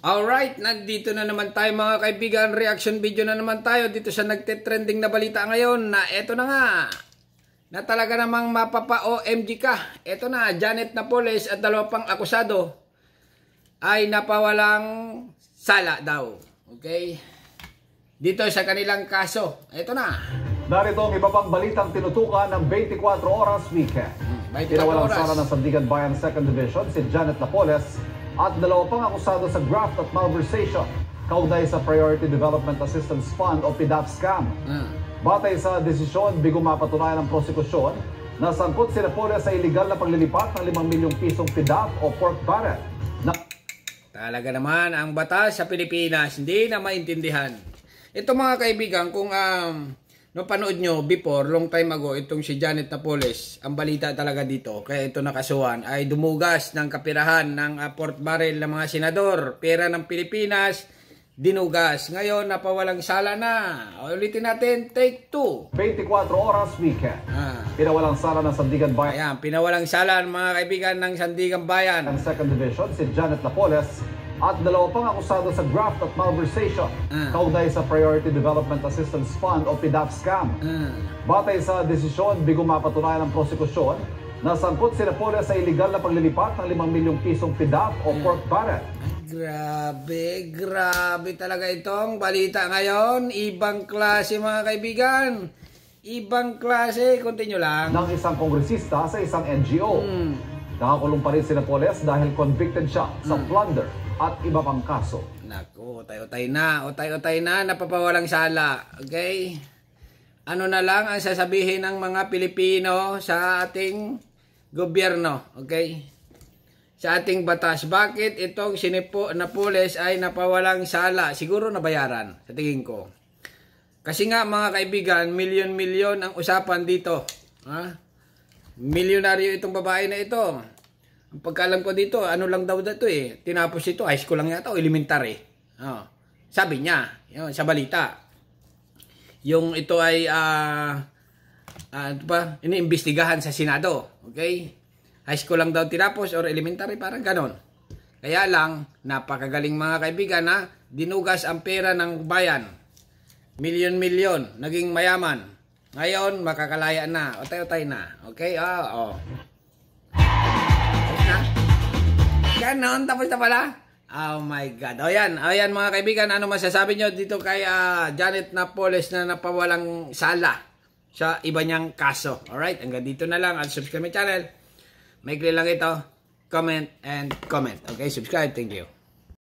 Alright, nandito na naman tayo mga kaibigan. Reaction video na naman tayo dito sa nagte-trending na balita ngayon na eto na nga. Na talaga namang mapapa-OMG ka. Eto na, Janet Napoles at dalawa pang akusado ay napawalang sala daw. Okay? Dito sa kanilang kaso. Eto na. Narito ang iba pang balitang tinutukan ng 24 Oras Weekend. Pinawalang sala ng Sandigan Bayan 2nd Division si Janet Napoles at dalawa pang akusado sa graft at malversation kaugnay sa Priority Development Assistance Fund o PDAP scam. Batay sa desisyon, bigo mapatunayan ng prosekusyon na sangkot si Napoles sa iligal na paglilipat ng 5 milyong pisong PDAP o pork barrel. Talaga naman, ang batas sa Pilipinas hindi na maintindihan. Ito mga kaibigan, kung napanood nyo before, long time ago, itong si Janet Napoles, ang balita talaga dito, kaya ito nakasuhan, ay dumugas ng kapirahan ng pork barrel ng mga senador. Pera ng Pilipinas, dinugas. Ngayon, napawalang sala na. Ulitin natin, take 2. 24 Oras Weekend. Pinawalang sala ng Sandigan Bayan. Ayan, pinawalang sala mga kaibigan ng Sandigan Bayan. Ang 2nd Division, si Janet Napoles at dalawa pang akusado sa graft at malversation kaugnay sa Priority Development Assistance Fund o PDAP scam. Batay sa desisyon, bigo mapatunayan ng prosekusyon na sangkot si Napoles sa iligal na paglilipat ng 5 milyong pisong PDAP o pork barrel. Grabe talaga itong balita ngayon. Ibang klase mga kaibigan. Ibang klase. Continue lang. Ng isang kongresista sa isang NGO. Nakakulong pa rin si Napoles dahil convicted siya sa plunder at iba pang kaso. Naku, utay-utay na, napapawalang sala. Okay? Ano na lang ang sasabihin ng mga Pilipino sa ating gobyerno? Okay? Sa ating batas. Bakit itong si Napoles ay napawalang sala? Siguro nabayaran, sa tingin ko. Kasi nga mga kaibigan, milyon-milyon ang usapan dito. Milyonaryo itong babae na ito. Ang pagkaalam ko dito, ano lang daw dito eh. Tinapos ito, high school lang yata o elementary. Sabi niya, yun, sa balita. Yung ito ay iniimbestigahan sa Senado. Okay? High school lang daw tinapos or elementary, parang ganon. Kaya lang, napakagaling mga kaibigan na dinugas ang pera ng bayan. Milyon-milyon, naging mayaman. Ngayon, makakalaya na. Utay-utay na. Okay? Ganon, tapos na pala. Oh my God. O yan mga kaibigan, ano masasabi nyo dito kay Janet Napoles na napawalang sala sa iba niyang kaso. Alright, hanggang dito na lang at subscribe my channel. Maikli lang ito. Comment and comment. Okay, subscribe. Thank you.